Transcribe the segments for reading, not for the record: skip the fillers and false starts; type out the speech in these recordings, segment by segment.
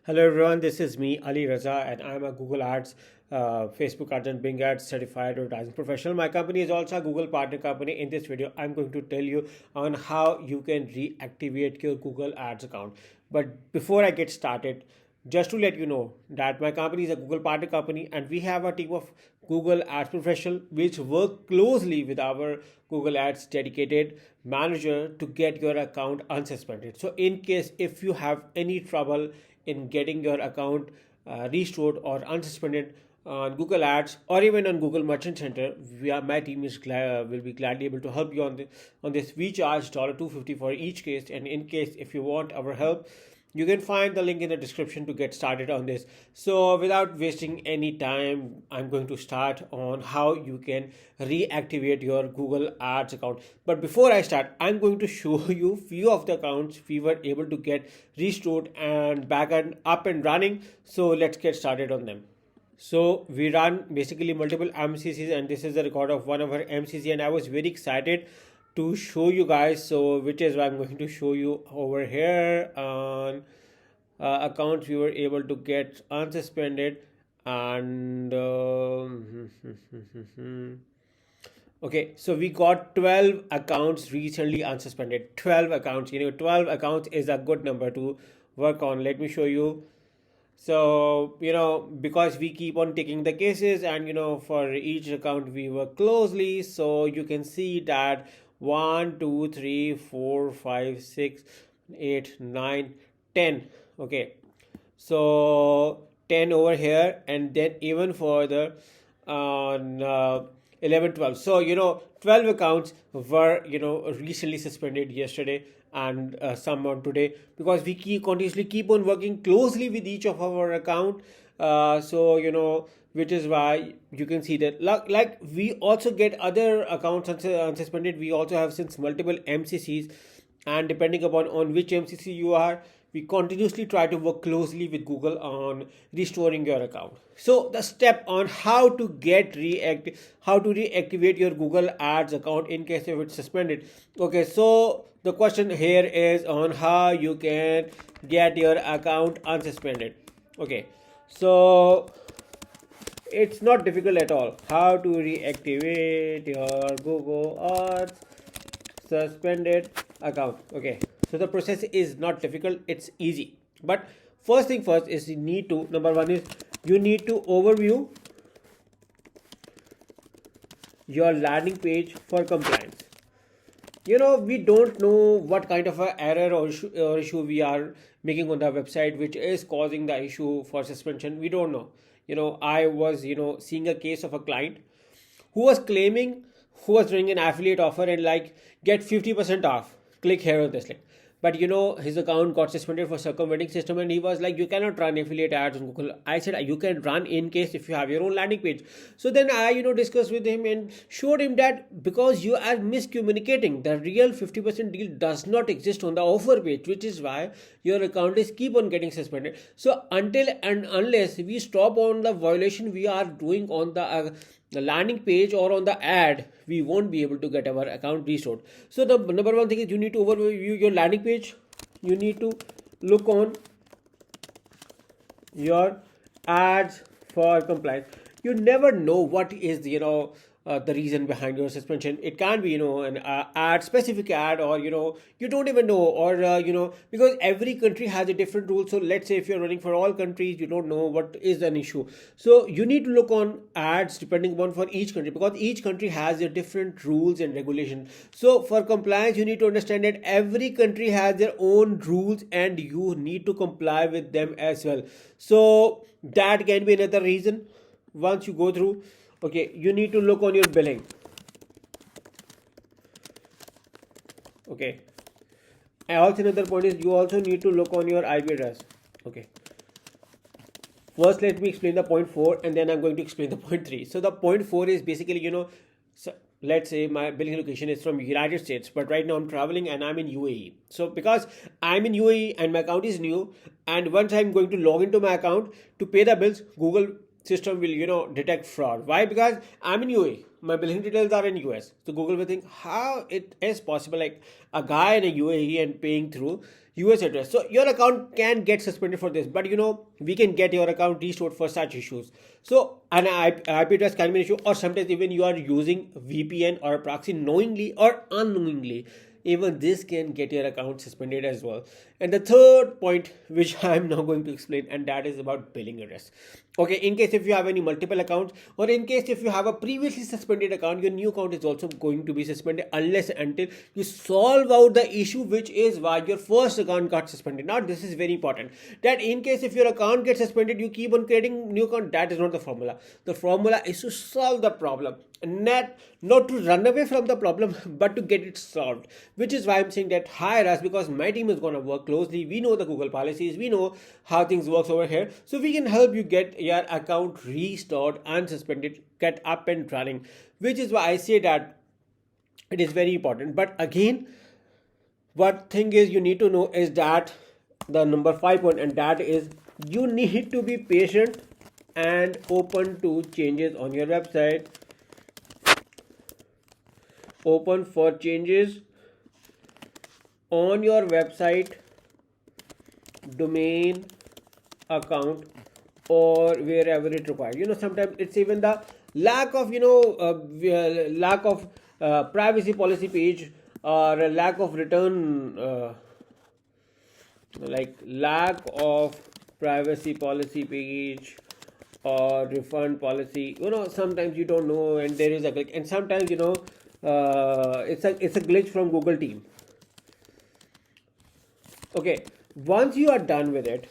Hello everyone, this is me, Ali Raza, and I'm a Google Ads, Facebook Ads and Bing Ads certified advertising professional. My company is also a Google partner company. In this video, I'm going to tell you on how you can reactivate your Google Ads account. But before I get started, just to let you know that my company is a Google partner company and we have a team of Google Ads professional which work closely with our Google Ads dedicated manager to get your account unsuspended. So in case if you have any trouble in getting your account restored or unsuspended on Google Ads or even on Google Merchant Center, my team is will be gladly able to help you on this. We charge $250 for each case, and in case if you want our help, you can find the link in the description to get started on this. So without wasting any time, I'm going to start on how you can reactivate your Google Ads account. But before I start, I'm going to show you few of the accounts we were able to get restored and back and up and running. So let's get started on them. So we run basically multiple MCCs, and this is a record of one of our MCC, and I was very excited to show you guys, so which is why I'm going to show you over here on accounts we were able to get unsuspended. And okay, so we got 12 accounts recently unsuspended. 12 accounts, 12 accounts is a good number to work on. Let me show you. So because we keep on taking the cases, and for each account we work closely, so you can see that 1 2 3 4 5 6 8 9 10. Okay, so 10 over here, and then even further on 11 12. So 12 accounts were recently suspended yesterday, and some on today, because we continuously keep on working closely with each of our account. Which is why you can see that like we also get other accounts unsuspended. We also have since multiple MCCs, and depending upon on which MCC you are, we continuously try to work closely with Google on restoring your account. So the step on how to reactivate your Google Ads account in case if it's suspended. Okay, so the question here is on how you can get your account unsuspended. Okay, so it's not difficult at all how to reactivate your Google Ads suspended account. Okay, so the process is not difficult, it's easy. But first thing first is number one is you need to overview your landing page for compliance. We don't know what kind of a error or issue we are making on the website which is causing the issue for suspension. We don't know. I was seeing a case of a client who was doing an affiliate offer and like get 50% off, click here on this link. But his account got suspended for circumventing system, and he was like, you cannot run affiliate ads on Google. I said, you can run in case if you have your own landing page. So then I discussed with him and showed him that because you are miscommunicating, the real 50% deal does not exist on the offer page, which is why your account is keep on getting suspended. So until and unless we stop on the violation we are doing on the landing page or on the ad, we won't be able to get our account restored. So the number one thing is you need to overview your landing page. You need to look on your ads for compliance. You never know what is the reason behind your suspension. It can be an ad, specific ad, or you don't even know, or because every country has a different rule. So let's say if you're running for all countries, you don't know what is an issue. So you need to look on ads depending upon for each country, because each country has their different rules and regulations. So for compliance, you need to understand that every country has their own rules and you need to comply with them as well. So that can be another reason. Once you go through, okay, you need to look on your billing. Okay, and also another point is you also need to look on your IP address. Okay, first let me explain the point 4, and then I'm going to explain the point 3. So the point 4 is basically so let's say my billing location is from United States, but right now I'm traveling and I'm in UAE. So because I'm in UAE and my account is new, and once I'm going to log into my account to pay the bills, Google system will detect fraud. Why? Because I'm in UAE, my billing details are in US. So Google will think how it is possible, like a guy in a UAE and paying through US address. So your account can get suspended for this, but we can get your account restored for such issues. So an IP address can be an issue, or sometimes even you are using VPN or proxy knowingly or unknowingly. Even this can get your account suspended as well. And the third point, which I'm now going to explain, and that is about billing address. Okay, in case if you have any multiple accounts, or in case if you have a previously suspended account, your new account is also going to be suspended unless until you solve out the issue, which is why your first account got suspended. Now this is very important, that in case if your account gets suspended, you keep on creating new account. That is not the formula. The formula is to solve the problem, and not to run away from the problem, but to get it solved. Which is why I'm saying that hire us, because my team is going to work closely. We know the Google policies, we know how things works over here, so we can help you get your account restored, unsuspended, get up and running. Which is why I say that it is very important. But again, what thing is you need to know is that the number 5 point, and that is you need to be patient and open to changes on your website. Open for changes on your website, domain, account, or wherever it requires. Sometimes it's even the lack of privacy policy page, or a lack of return, like lack of privacy policy page or refund policy. Sometimes you don't know, and there is a glitch, and sometimes it's a glitch from Google team. Okay, once you are done with it,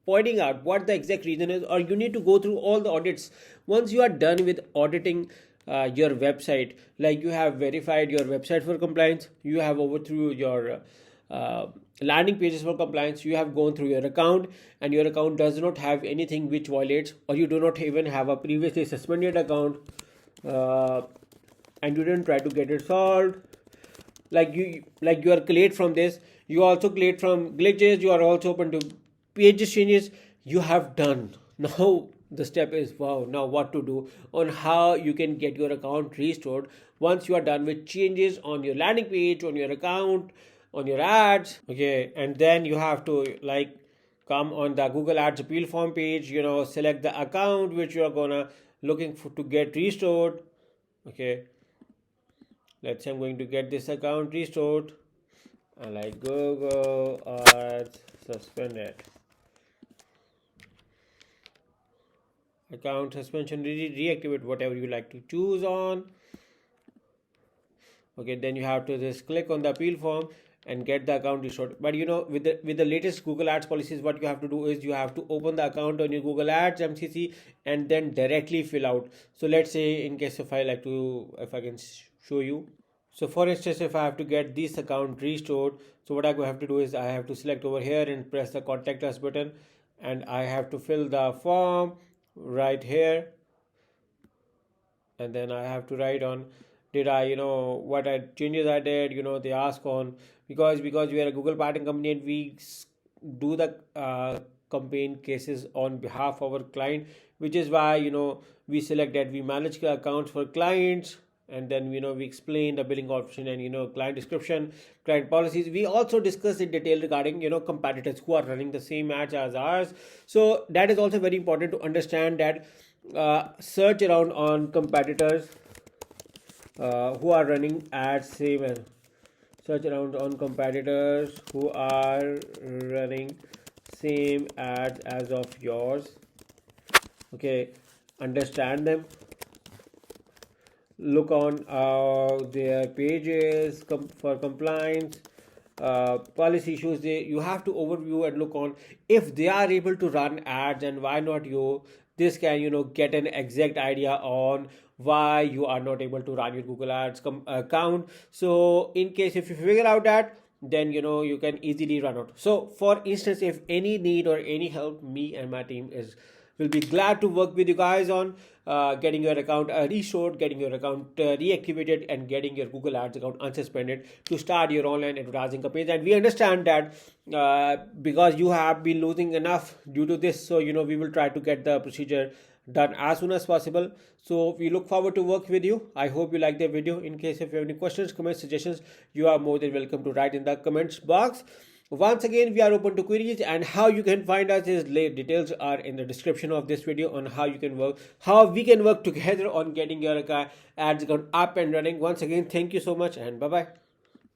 pointing out what the exact reason is, or you need to go through all the audits. Once you are done with auditing your website, like you have verified your website for compliance, you have overthrew your landing pages for compliance, you have gone through your account, and your account does not have anything which violates, or you do not even have a previously suspended account, and you didn't try to get it solved, like you are cleared from this, you also cleared from glitches, you are also open to pages changes, you have done. Now the step is, wow, now what to do on how you can get your account restored once you are done with changes on your landing page, on your account, on your ads. Okay, and then you have to come on the Google Ads appeal form page, select the account which you are gonna looking for to get restored. Okay, let's say I'm going to get this account restored, and like Google Ads suspended, account suspension, reactivate, whatever you like to choose on. Okay, then you have to just click on the appeal form and get the account restored. But with the latest Google Ads policies, what you have to do is you have to open the account on your Google Ads MCC and then directly fill out. So let's say, in case if I can show you. So for instance, if I have to get this account restored, so what I have to do is I have to select over here and press the contact us button, and I have to fill the form right here, and then I have to write on, did I what I changes I did. They ask on, because we are a Google patent company, and we do the campaign cases on behalf of our client, which is why we select that we manage accounts for clients, and then we explain the billing option and client description, client policies. We also discuss in detail regarding competitors who are running the same ads as ours. So that is also very important to understand that search around on competitors who are running ads same as, search around on competitors who are running same ads as of yours. Okay, understand them, look on their pages for compliance, policy issues. You have to overview and look on if they are able to run ads, and why not you. This can get an exact idea on why you are not able to run your Google Ads account. So in case if you figure out that, then you can easily run out. So for instance, if any need or any help, me and my team will be glad to work with you guys on getting your account restored, getting your account reactivated, and getting your Google Ads account unsuspended to start your online advertising campaigns. And we understand that because you have been losing enough due to this, so we will try to get the procedure done as soon as possible. So we look forward to work with you. I hope you like the video. In case if you have any questions, comments, suggestions, you are more than welcome to write in the comments box. Once again, we are open to queries, and how you can find us is details are in the description of this video on how you can work, how we can work together on getting your ads account up and running. Once again, thank you so much, and bye bye.